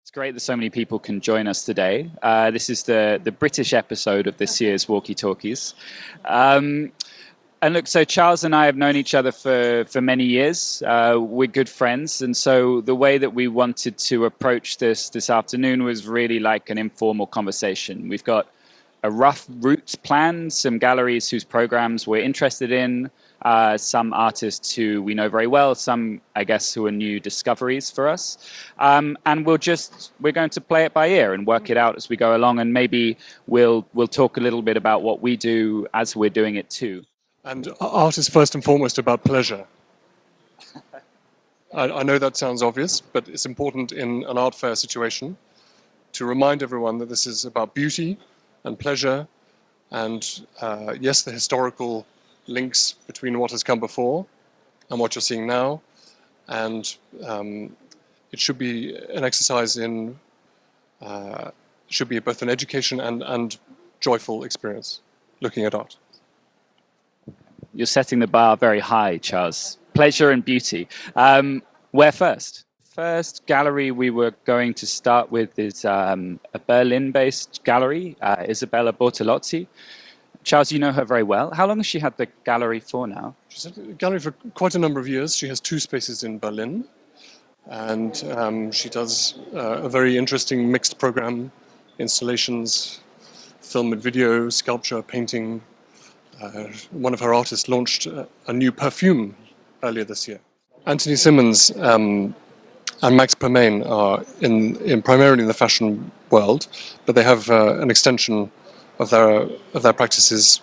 It's great that so many people can join us today. This is the British episode of this year's Walkie Talkies. And look, so Charles and I have known each other for many years. We're good friends. And so the way that we wanted to approach this afternoon was really like an informal conversation. We've got a rough route plan, some galleries whose programs we're interested in, some artists who we know very well, some, I guess, who are new discoveries for us. And we're going to play it by ear and work it out as we go along. And maybe we'll talk a little bit about what we do as we're doing it too. And art is first and foremost about pleasure. I know that sounds obvious, but it's important in an art fair situation to remind everyone that this is about beauty and pleasure and, yes, the historical links between what has come before and what you're seeing now. And it should be an exercise in, should be both an education and joyful experience looking at art. You're setting the bar very high, Charles. Pleasure and beauty. Where first? First gallery we were going to start with is a Berlin-based gallery, Isabella Bortolozzi. Charles, you know her very well. How long has she had the gallery for now? She's had the gallery for quite a number of years. She has 2 spaces in Berlin. And she does a very interesting mixed program, installations, film and video, sculpture, painting. One of her artists launched a new perfume earlier this year. Anthony Simmons and Max Permain are in primarily in the fashion world, but they have an extension of their practices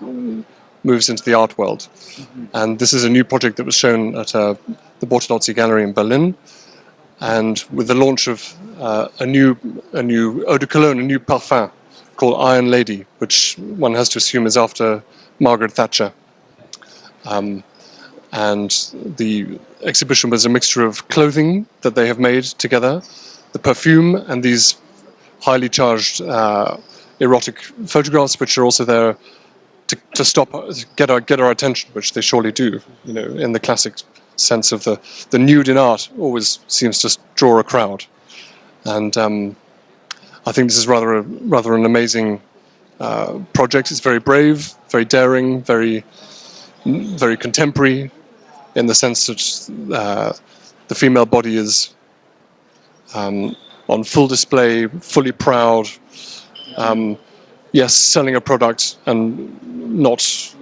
moves into the art world. Mm-hmm. And this is a new project that was shown at the Bortolozzi Gallery in Berlin. And with the launch of a new eau de cologne, a new parfum called Iron Lady, which one has to assume is after Margaret Thatcher. And the exhibition was a mixture of clothing that they have made together, the perfume, and these highly charged erotic photographs, which are also there to get our attention, which they surely do. You know, in the classic sense of the nude in art always seems to draw a crowd, and I think this is rather an amazing project. It's very brave, very daring, very contemporary, in the sense that the female body is on full display, fully proud. Yes, selling a product and not.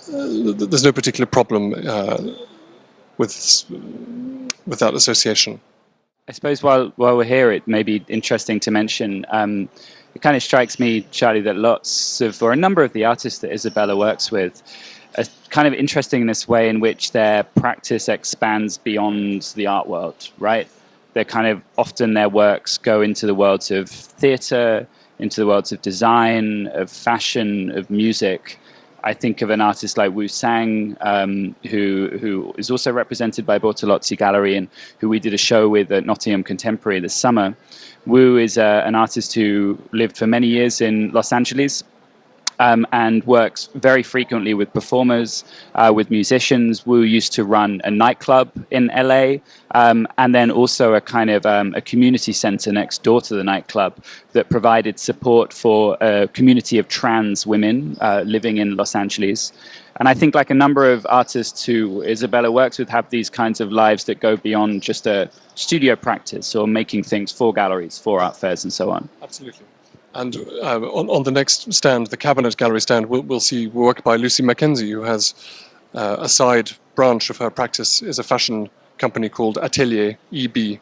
There's no particular problem with that association. I suppose while we're here, it may be interesting to mention. It kind of strikes me, Charlie, that a number of the artists that Isabella works with are kind of interesting in this way in which their practice expands beyond the art world, right? They're kind of often their works go into the worlds of theatre, into the worlds of design, of fashion, of music. I think of an artist like Wu Sang, who is also represented by Bortolozzi Gallery and who we did a show with at Nottingham Contemporary this summer. Wu is an artist who lived for many years in Los Angeles and works very frequently with performers, with musicians. Wu used to run a nightclub in LA and then also a kind of a community center next door to the nightclub that provided support for a community of trans women living in Los Angeles. And I think like a number of artists who Isabella works with have these kinds of lives that go beyond just a studio practice or making things for galleries, for art fairs and so on. Absolutely. And on the next stand, the Cabinet Gallery stand, we'll see work by Lucy Mackenzie, who has a side branch of her practice is a fashion company called Atelier EB,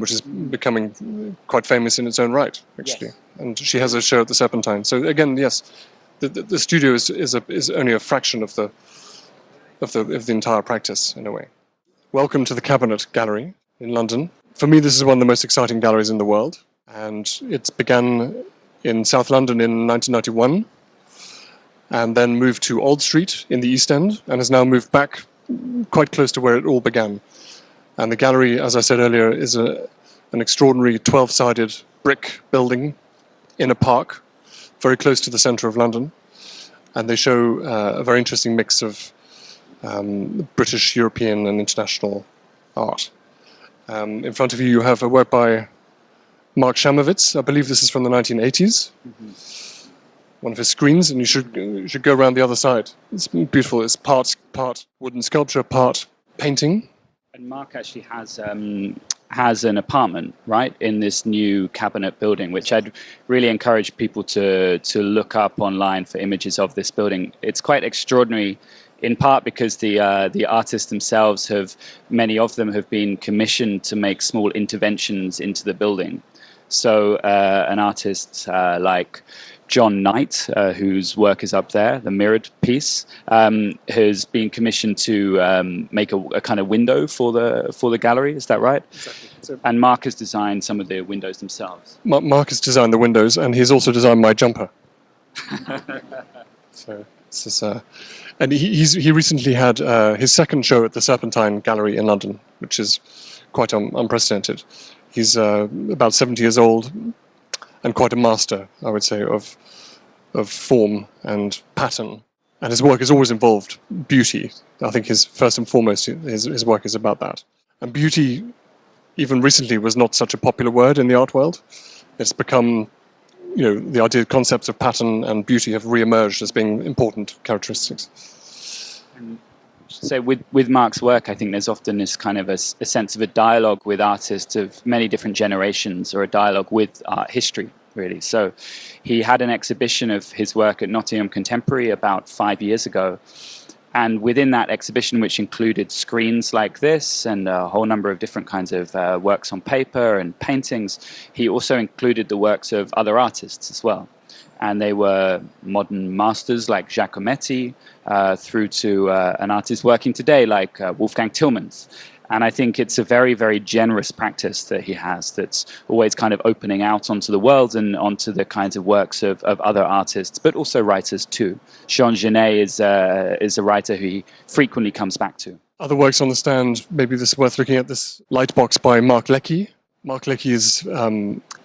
which is becoming quite famous in its own right, actually. Yes. And she has a show at the Serpentine. So again, yes, the studio is only a fraction of the entire practice in a way. Welcome to the Cabinet Gallery in London. For me, this is one of the most exciting galleries in the world. And it began in South London in 1991 and then moved to Old Street in the East End and has now moved back quite close to where it all began. And the gallery, as I said earlier, is an extraordinary 12-sided brick building in a park very close to the centre of London. And they show a very interesting mix of British, European and international art. In front of you, you have a work by Mark Shamovitz. I believe this is from the 1980s. One of his screens, and you should go around the other side. It's beautiful. It's part wooden sculpture, part painting. And Mark actually has an apartment, right, in this new cabinet building, which I'd really encourage people to look up online for images of this building. It's quite extraordinary, in part because the artists themselves many of them have been commissioned to make small interventions into the building. So an artist like John Knight, whose work is up there, the mirrored piece, has been commissioned to make a kind of window for the gallery. Is that right? Exactly. So and Mark has designed some of the windows themselves. Mark has designed the windows, and he's also designed my jumper. So this is, and he recently had his second show at the Serpentine Gallery in London, which is quite unprecedented. He's about 70 years old, and quite a master, I would say, of form and pattern. And his work has always involved beauty. I think first and foremost, his work is about that. And beauty, even recently, was not such a popular word in the art world. It's become, the idea, concepts of pattern and beauty have re-emerged as being important characteristics. So with Mark's work, I think there's often this kind of a sense of a dialogue with artists of many different generations, or a dialogue with art history, really. So he had an exhibition of his work at Nottingham Contemporary about 5 years ago. And within that exhibition, which included screens like this and a whole number of different kinds of works on paper and paintings, he also included the works of other artists as well. And they were modern masters like Giacometti, through to an artist working today like Wolfgang Tillmans. And I think it's a very, very generous practice that he has, that's always kind of opening out onto the world and onto the kinds of works of other artists, but also writers too. Jean Genet is a writer who he frequently comes back to. Other works on the stand, maybe this is worth looking at, this Lightbox by Mark Leckey. Mark Leckey is,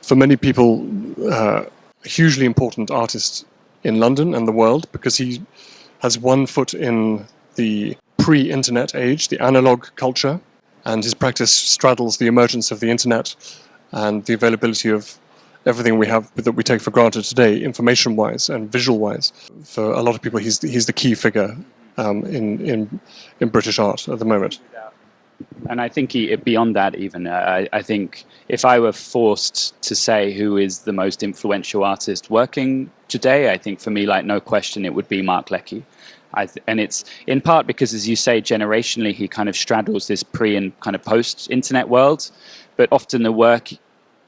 for many people, a hugely important artist in London and the world, because he has one foot in the pre-internet age, the analog culture, and his practice straddles the emergence of the internet and the availability of everything we have that we take for granted today, information-wise and visual-wise. For a lot of people, he's the key figure in British art at the moment. And I think beyond that even, I think if I were forced to say who is the most influential artist working today, I think for me, like no question, it would be Mark Leckey. And it's in part because, as you say, generationally, he kind of straddles this pre and kind of post-internet world. But often the work,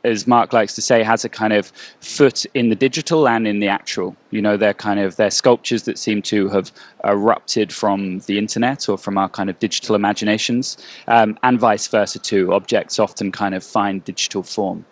as Mark likes to say, has a kind of foot in the digital and in the actual. They're sculptures that seem to have erupted from the internet or from our kind of digital imaginations, and vice versa too. Objects often kind of find digital form.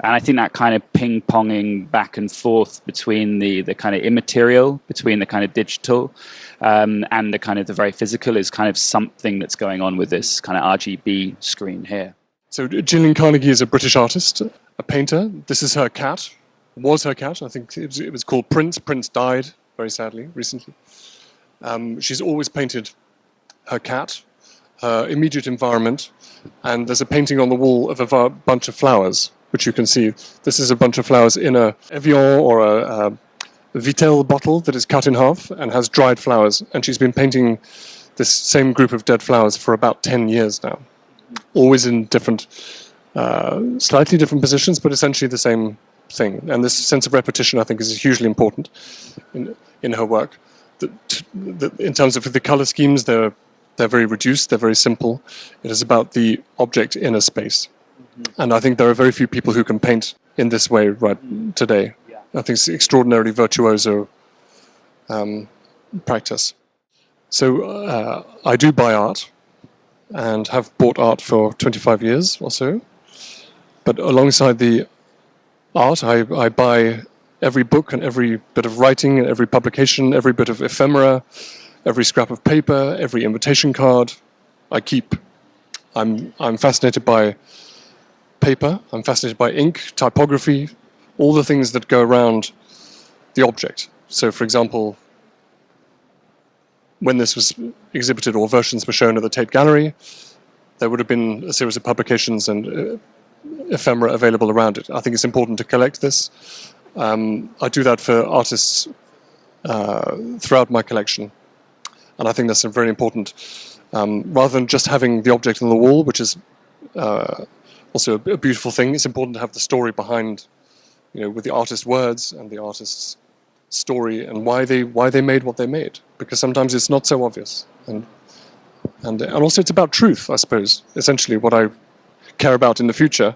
And I think that kind of ping-ponging back and forth between the kind of immaterial, between the kind of digital, and the kind of the very physical is kind of something that's going on with this kind of RGB screen here. So Gillian Carnegie is a British artist, a painter. This is her cat, was her cat. I think it was called Prince. Prince died, very sadly, recently. She's always painted her cat, her immediate environment, and there's a painting on the wall of a bunch of flowers, which you can see. This is a bunch of flowers in a Evian or a Vittel bottle that is cut in half and has dried flowers. And she's been painting this same group of dead flowers for about 10 years now. Always in different, slightly different positions, but essentially the same thing. And this sense of repetition, I think, is hugely important in her work. In terms of the color schemes, they're very reduced, they're very simple. It is about the object in a space. And I think there are very few people who can paint in this way right today. I think it's extraordinarily virtuoso practice. So I do buy art and have bought art for 25 years or so. But alongside the art, I buy every book and every bit of writing and every publication, every bit of ephemera, every scrap of paper, every invitation card I keep. I'm fascinated by paper, I'm fascinated by ink, typography, all the things that go around the object. So, for example, when this was exhibited or versions were shown at the Tate Gallery, there would have been a series of publications and ephemera available around it. I think it's important to collect this. I do that for artists throughout my collection, and I think that's very important. Rather than just having the object on the wall, which is also a beautiful thing, it's important to have the story behind, with the artist's words and the artist's story and why they made what they made. Because sometimes it's not so obvious, and also it's about truth, I suppose. Essentially, what I care about in the future,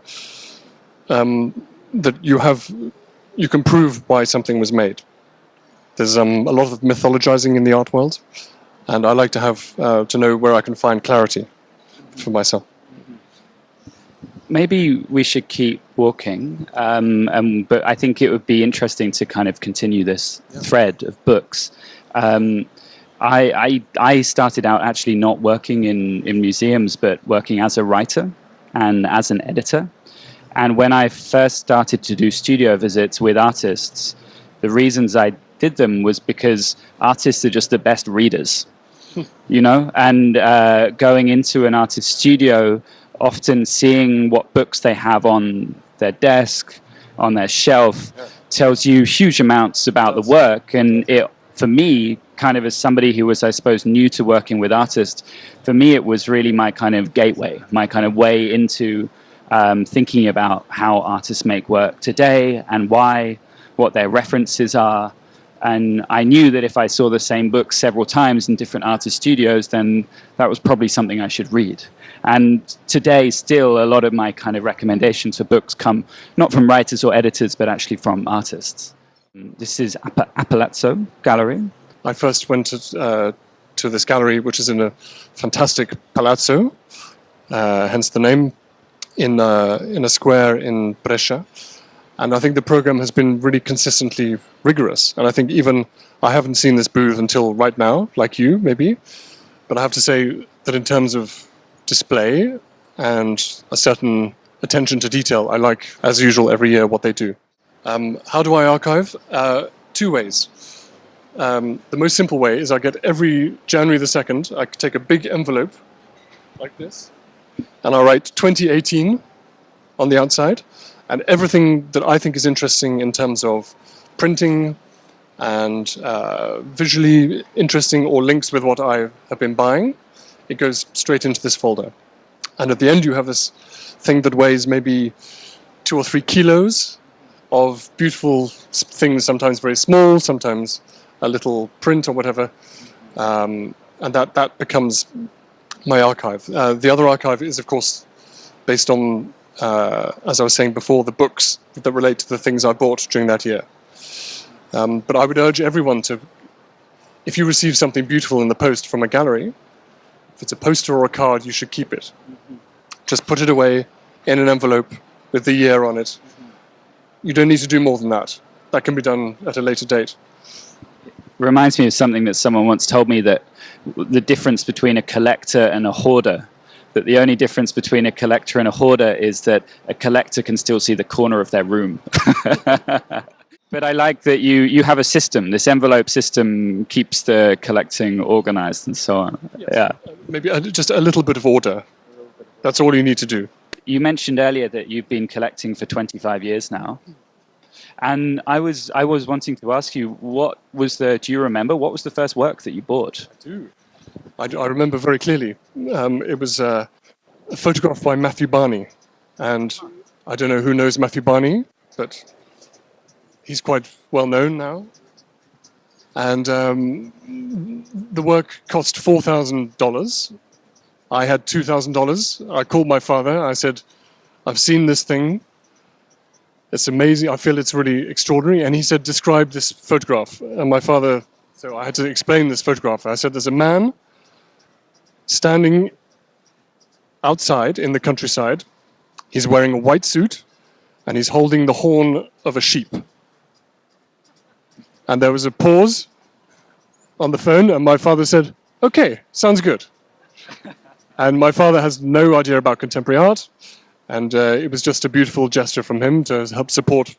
that you can prove why something was made. There's a lot of mythologizing in the art world, and I like to have to know where I can find clarity for myself. Maybe we should keep walking, but I think it would be interesting to kind of continue this thread of books. I started out actually not working in museums, but working as a writer and as an editor. And when I first started to do studio visits with artists, the reasons I did them was because artists are just the best readers, and going into an artist studio, often seeing what books they have on their desk, on their shelf, tells you huge amounts about the work. And it, for me, kind of as somebody who was, I suppose, new to working with artists, for me it was really my kind of gateway, my kind of way into thinking about how artists make work today and why, what their references are. And I knew that if I saw the same book several times in different artist studios, then that was probably something I should read. And today, still, a lot of my kind of recommendations for books come not from writers or editors, but actually from artists. This is Palazzo Gallery. I first went to this gallery, which is in a fantastic palazzo, hence the name, in a square in Brescia. And I think the program has been really consistently rigorous. And I think I haven't seen this booth until right now, like you, maybe. But I have to say that in terms of display and a certain attention to detail, I like, as usual, every year what they do. How do I archive? Two ways. The most simple way is I get every January the 2nd, I take a big envelope like this, and I write 2018 on the outside. And everything that I think is interesting in terms of printing and visually interesting or links with what I have been buying, it goes straight into this folder. And at the end you have this thing that weighs maybe 2 or 3 kilos of beautiful things, sometimes very small, sometimes a little print or whatever. And that becomes my archive. The other archive is, of course, based on as I was saying before, the books that relate to the things I bought during that year. But I would urge everyone to, if you receive something beautiful in the post from a gallery, if it's a poster or a card, you should keep it. Just put it away in an envelope with the year on it. You don't need to do more than that. That can be done at a later date. Reminds me of something that someone once told me, that the difference between a collector and a hoarder, that the only difference between a collector and a hoarder is that a collector can still see the corner of their room. But I like that you have a system. This envelope system keeps the collecting organized and so on. Yes. Yeah. Maybe just a little bit of order. That's all you need to do. You mentioned earlier that you've been collecting for 25 years now. And I was wanting to ask you, do you remember, what was the first work that you bought? I do. I remember very clearly. It was a photograph by Matthew Barney. And I don't know who knows Matthew Barney, but he's quite well known now. And the work cost $4,000. I had $2,000. I called my father. I said, I've seen this thing. It's amazing. I feel it's really extraordinary. And he said, describe this photograph. And my father, so I had to explain this photograph. I said, there's a man standing outside in the countryside. He's wearing a white suit and he's holding the horn of a sheep. And there was a pause on the phone and my father said, okay, sounds good. And my father has no idea about contemporary art. And it was just a beautiful gesture from him to help support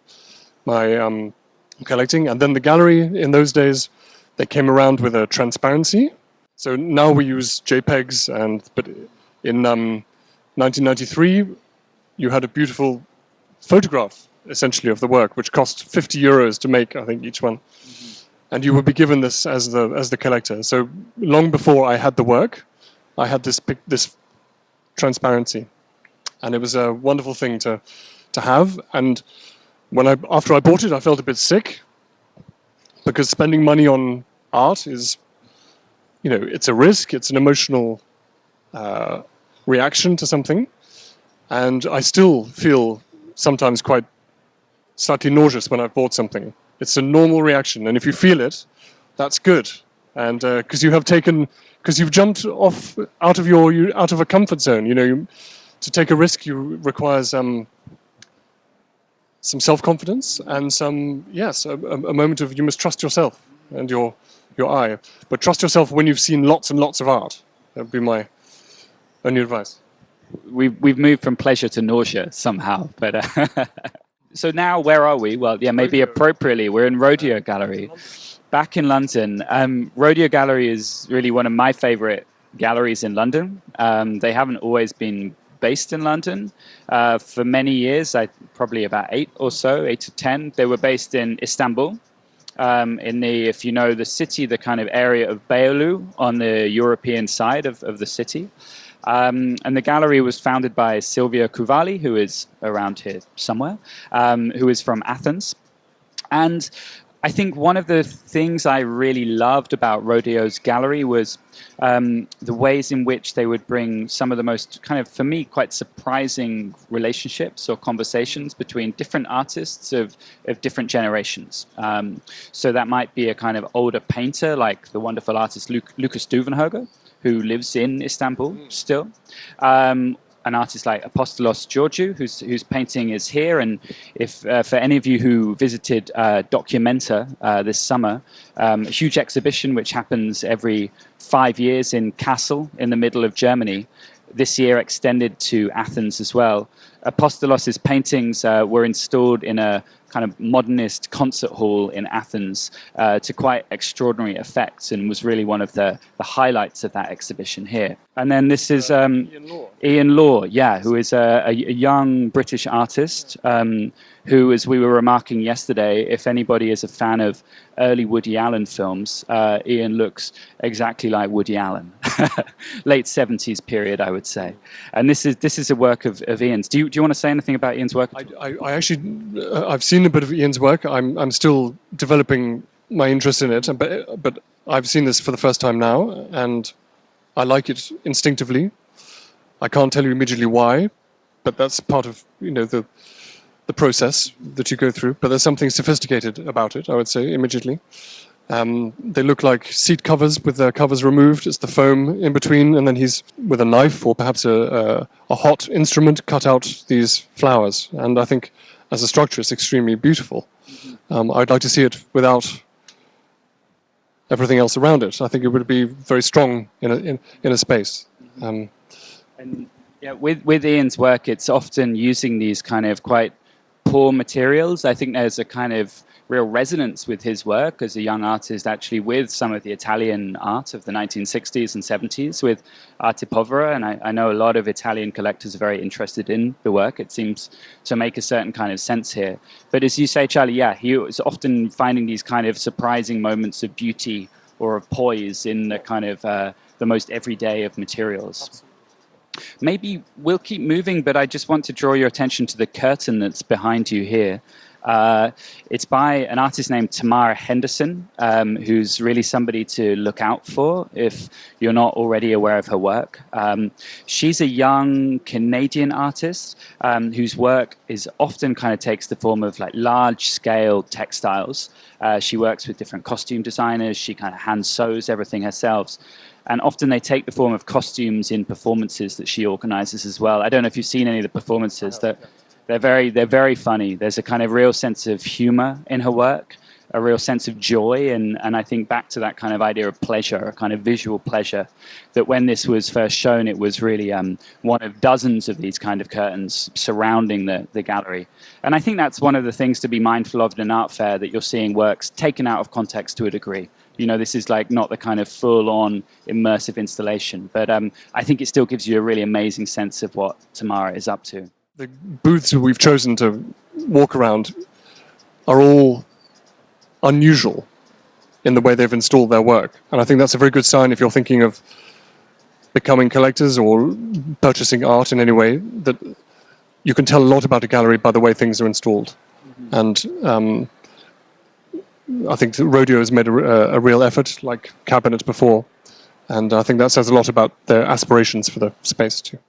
my collecting. And then the gallery, in those days, they came around with a transparency. So now we use JPEGs, but in 1993, you had a beautiful photograph, essentially, of the work, which cost €50 to make, I think, each one. And you would be given this as the collector. So long before I had the work, I had this transparency, and it was a wonderful thing to have. And after I bought it, I felt a bit sick, because spending money on art is, it's a risk, it's an emotional reaction to something, and I still feel sometimes quite slightly nauseous when I've bought something. It's a normal reaction, and if you feel it, that's good. And because you've jumped off out of a comfort zone. To take a risk, requires some self-confidence and a moment of, you must trust yourself and your eye. But trust yourself when you've seen lots and lots of art. That would be my only advice. We've moved from pleasure to nausea somehow, but so now where are we? Well, yeah, maybe appropriately, we're in Rodeo Gallery, back in London. Rodeo Gallery is really one of my favorite galleries in London. They haven't always been based in London. For many years, probably about 8 or 10, they were based in Istanbul, if you know the city, the kind of area of Beyoğlu on the European side of the city. And the gallery was founded by Silvia Kuvali, who is around here somewhere, who is from Athens. And I think one of the things I really loved about Rodeo's gallery was the ways in which they would bring some of the most kind of, for me, quite surprising relationships or conversations between different artists of different generations. So that might be a kind of older painter like the wonderful artist Lucas Duvenhoger, who lives in Istanbul still. An artist like Apostolos Georgiou, whose painting is here. And if for any of you who visited Documenta this summer, a huge exhibition which happens every 5 years in Kassel in the middle of Germany, this year extended to Athens as well. Apostolos' paintings were installed in a kind of modernist concert hall in Athens to quite extraordinary effects, and was really one of the highlights of that exhibition here. And then this is Ian Law, who is a young British artist who, as we were remarking yesterday, if anybody is a fan of early Woody Allen films, Ian looks exactly like Woody Allen. Late 70s period, I would say. And this is a work of Ian's. Do you want to say anything about Ian's work? I actually, I've seen a bit of Ian's work. I'm still developing my interest in it, but I've seen this for the first time now, and I like it instinctively. I can't tell you immediately why, but that's part of the process that you go through. But there's something sophisticated about it, I would say, immediately. They look like seat covers with their covers removed. It's the foam in between, and then he's with a knife or perhaps a hot instrument cut out these flowers. And I think as a structure, it's extremely beautiful. I'd like to see it without everything else around it. I think it would be very strong in a space. And yeah, with Ian's work, it's often using these kind of quite poor materials. I think there's a kind of real resonance with his work as a young artist, actually, with some of the Italian art of the 1960s and 70s, with arte povera. And I know a lot of Italian collectors are very interested in the work. It seems to make a certain kind of sense here. But as you say, Charlie, he was often finding these kind of surprising moments of beauty or of poise in the kind of the most everyday of materials. Absolutely. Maybe we'll keep moving, but I just want to draw your attention to the curtain that's behind you here. It's by an artist named Tamara Henderson, who's really somebody to look out for if you're not already aware of her work. She's a young Canadian artist whose work is often kind of takes the form of like large-scale textiles. She works with different costume designers. She kind of hand sews everything herself. And often they take the form of costumes in performances that she organizes as well. I don't know if you've seen any of the performances. They're very funny. There's a kind of real sense of humor in her work, a real sense of joy, and I think back to that kind of idea of pleasure, a kind of visual pleasure, that when this was first shown, it was really one of dozens of these kind of curtains surrounding the gallery. And I think that's one of the things to be mindful of in an art fair, that you're seeing works taken out of context to a degree. This is like not the kind of full-on immersive installation, but I think it still gives you a really amazing sense of what Tamara is up to. The booths we've chosen to walk around are all unusual in the way they've installed their work. And I think that's a very good sign if you're thinking of becoming collectors or purchasing art in any way, that you can tell a lot about a gallery by the way things are installed. Mm-hmm. And I think the Rodeo has made a real effort, like Cabinet before. And I think that says a lot about their aspirations for the space too.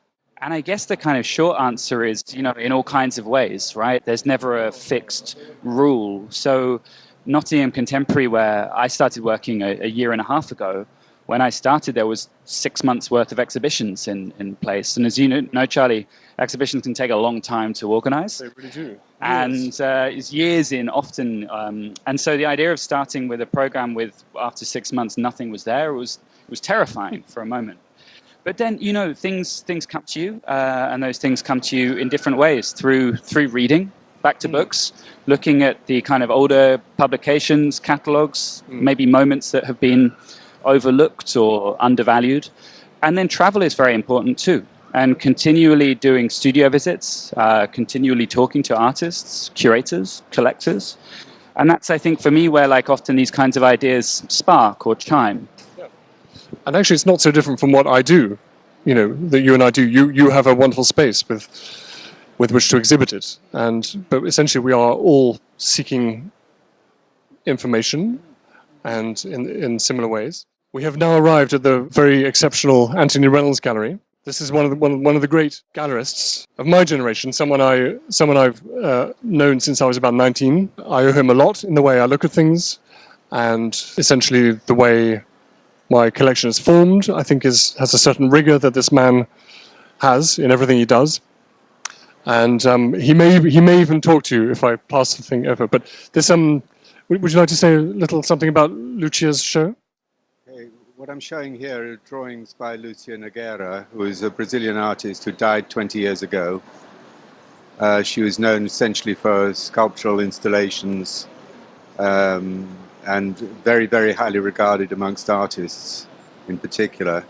And I guess the kind of short answer is, in all kinds of ways, right? There's never a fixed rule. So Nottingham Contemporary, where I started working a year and a half ago, when I started, there was 6 months worth of exhibitions in place. And as you know, Charlie, exhibitions can take a long time to organize. They really do. And it's years in often. And so the idea of starting with a program with, after 6 months, nothing was there, was terrifying for a moment. But then, things come to you, and those things come to you in different ways, through reading, back to books, looking at the kind of older publications, catalogues, maybe moments that have been overlooked or undervalued. And then travel is very important too, and continually doing studio visits, continually talking to artists, curators, collectors. And that's, I think, for me, where often these kinds of ideas spark or chime. And actually, it's not so different from what I do, that you and I do. You have a wonderful space with which to exhibit it. But essentially, we are all seeking information, and in similar ways. We have now arrived at the very exceptional Anthony Reynolds Gallery. This is one of the great gallerists of my generation, someone I've known since I was about 19. I owe him a lot in the way I look at things, and essentially the way my collection is formed, I think has a certain rigor that this man has in everything he does. And he may even talk to you if I pass the thing over. But this, would you like to say a little something about Lucia's show? Okay. What I'm showing here are drawings by Lucia Nogueira, who is a Brazilian artist who died 20 years ago. She was known essentially for sculptural installations, and very, very highly regarded amongst artists in particular.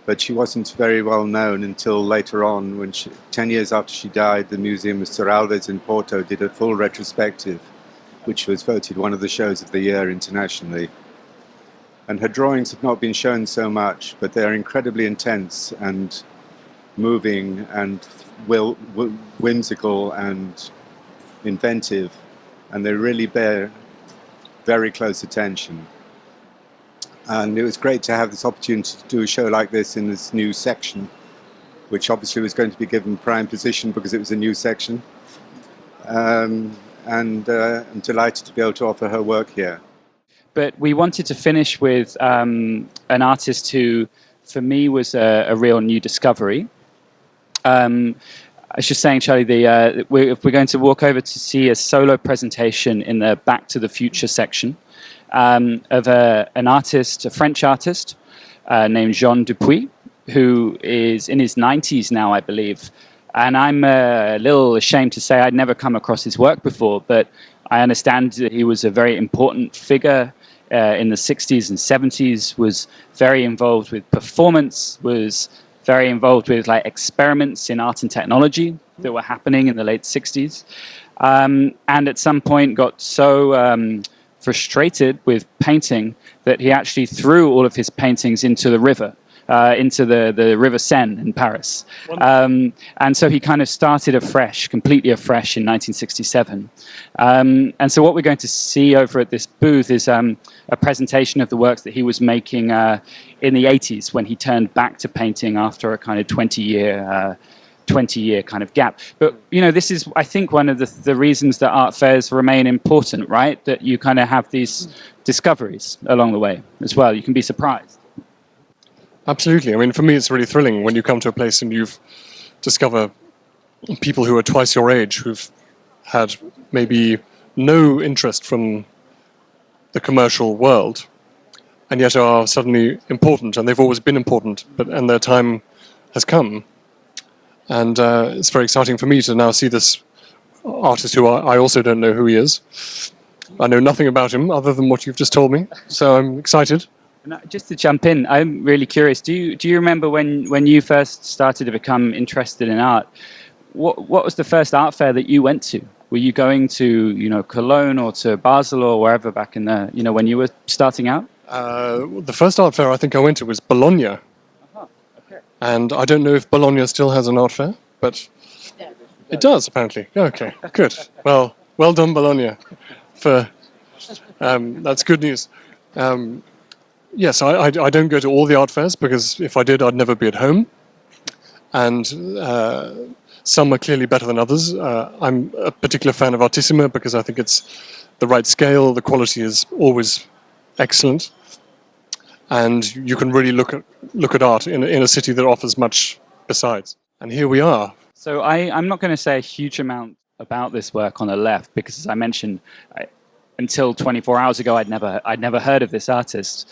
But she wasn't very well known until later on, when 10 years after she died, the Museum of Sir Alves in Porto did a full retrospective, which was voted one of the shows of the year internationally. And her drawings have not been shown so much, but they're incredibly intense and moving and whimsical and inventive, and they really bear very close attention. And it was great to have this opportunity to do a show like this in this new section, which obviously was going to be given prime position because it was a new section. And I'm delighted to be able to offer her work here. But we wanted to finish with an artist who, for me, was a real new discovery. I was just saying, Charlie, we're going to walk over to see a solo presentation in the Back to the Future section of an artist, a French artist named Jean Dupuis, who is in his 90s now, I believe. And I'm a little ashamed to say I'd never come across his work before, but I understand that he was a very important figure in the 60s and 70s, was very involved with performance, was very involved with experiments in art and technology that were happening in the late 60s. And at some point got so frustrated with painting that he actually threw all of his paintings into the river. Into the River Seine in Paris. And so he kind of started completely afresh in 1967. And so what we're going to see over at this booth is a presentation of the works that he was making in the 80s when he turned back to painting after a kind of 20-year kind of gap. But, this is, I think, one of the reasons that art fairs remain important, right? That you kind of have these discoveries along the way as well. You can be surprised. Absolutely. I mean, for me, it's really thrilling when you come to a place and you've discover people who are twice your age, who've had maybe no interest from the commercial world, and yet are suddenly important, and they've always been important, and their time has come. And it's very exciting for me to now see this artist who I also don't know who he is. I know nothing about him other than what you've just told me, so I'm excited. Just to jump in, I'm really curious. Do you remember when you first started to become interested in art? what was the first art fair that you went to? Were you going to, Cologne or to Basel or wherever back in the, when you were starting out? The first art fair I think I went to was Bologna. Okay. And I don't know if Bologna still has an art fair, but it does apparently. Okay, good. Well done, Bologna. That's good news. Yes, I don't go to all the art fairs because if I did, I'd never be at home. And some are clearly better than others. I'm a particular fan of Artissima because I think it's the right scale. The quality is always excellent, and you can really look at art in a city that offers much besides. And here we are. So I'm not going to say a huge amount about this work on the left because, as I mentioned, until 24 hours ago, I'd never heard of this artist.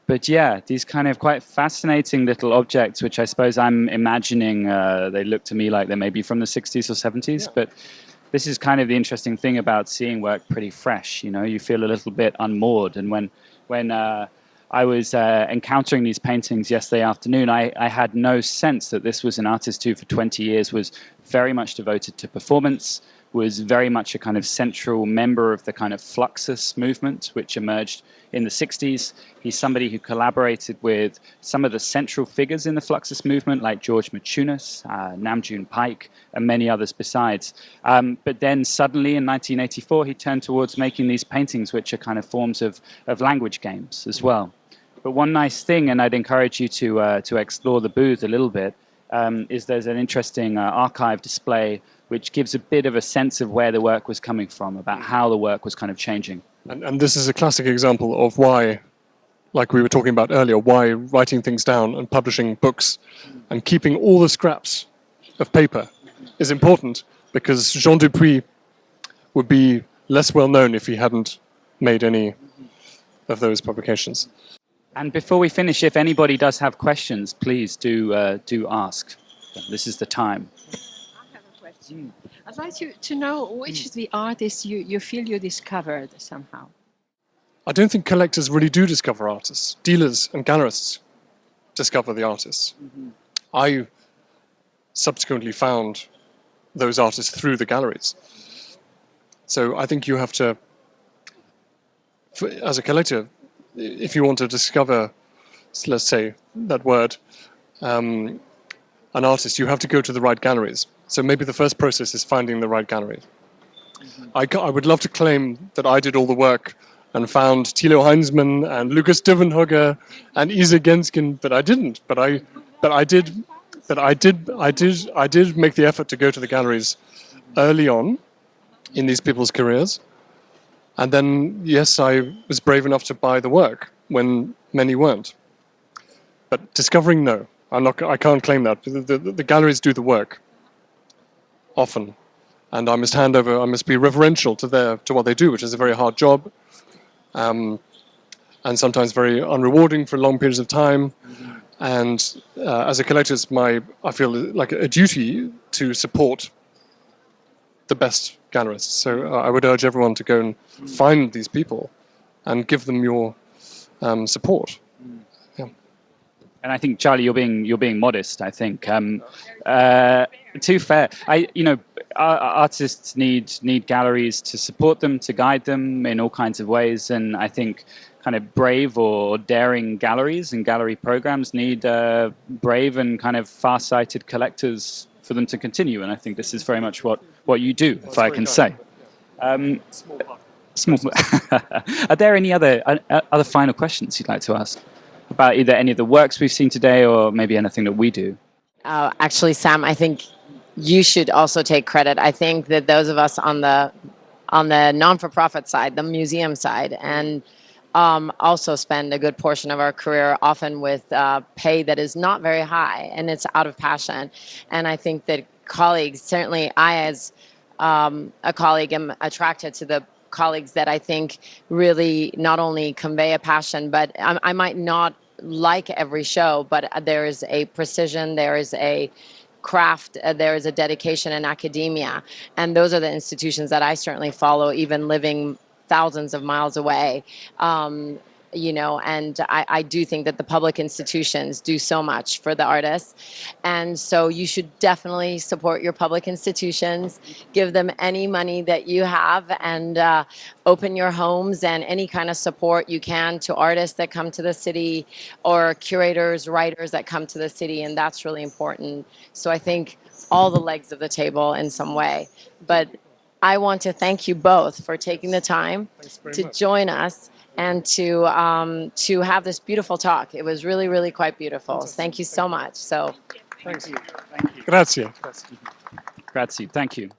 But yeah, these kind of quite fascinating little objects, which I suppose I'm imagining they look to me like they may be from the 60s or 70s. Yeah. But this is kind of the interesting thing about seeing work pretty fresh. You feel a little bit unmoored. And when I was encountering these paintings yesterday afternoon, I had no sense that this was an artist who for 20 years was very much devoted to performance, was very much a kind of central member of the kind of Fluxus movement, which emerged in the 60s. He's somebody who collaborated with some of the central figures in the Fluxus movement, like George Maciunas, Namjoon Paik, and many others besides. But then suddenly in 1984, he turned towards making these paintings, which are kind of forms of language games as well. But one nice thing, and I'd encourage you to explore the booth a little bit, is there's an interesting archive display which gives a bit of a sense of where the work was coming from, about how the work was kind of changing. And this is a classic example of why, like we were talking about earlier, why writing things down and publishing books and keeping all the scraps of paper is important, because Jean Dupuy would be less well known if he hadn't made any of those publications. And before we finish, if anybody does have questions, please do ask. This is the time. I have a question. I'd like to know which is the artist you feel you discovered somehow. I don't think collectors really do discover artists. Dealers and gallerists discover the artists. Mm-hmm. I subsequently found those artists through the galleries. So I think you have to, as a collector, if you want to discover, let's say, that word, an artist, you have to go to the right galleries. So maybe the first process is finding the right gallery. Mm-hmm. I would love to claim that I did all the work and found Thilo Heinsmann and Lucas Duvenhugger and Isa Genskin, but I didn't. But I did make the effort to go to the galleries early on in these people's careers. And then, yes, I was brave enough to buy the work when many weren't. But discovering, no. I can't claim that. The galleries do the work often. And I must be reverential to what they do, which is a very hard job. And sometimes very unrewarding for long periods of time. Mm-hmm. And as a collector, I feel like a duty to support the best gallerists. So I would urge everyone to go and find these people and give them your support. Yeah. And I think, Charlie, you're being modest. I think too fair. Artists need galleries to support them, to guide them in all kinds of ways, and I think kind of brave or daring galleries and gallery programs need brave and kind of far-sighted collectors for them to continue. And I think this is very much what you do, if I can say. Small. Are there any other final questions you'd like to ask about either any of the works we've seen today or maybe anything that we do? Actually, Sam, I think you should also take credit. I think that those of us on the non-for-profit side, the museum side, and also spend a good portion of our career often with pay that is not very high, and it's out of passion. And I think that colleagues, certainly I as a colleague am attracted to the colleagues that I think really not only convey a passion, but I might not like every show, but there is a precision, there is a craft, there is a dedication in academia. And those are the institutions that I certainly follow, even living thousands of miles away. and I do think that the public institutions do so much for the artists. And so you should definitely support your public institutions, give them any money that you have, and open your homes and any kind of support you can to artists that come to the city, or curators, writers that come to the city, and that's really important. So I think all the legs of the table in some way. But I want to thank you both for taking the time to join us and to have this beautiful talk. It was really, really quite beautiful. Thank you so much. So, Thanks. Grazie. Grazie. Thank you.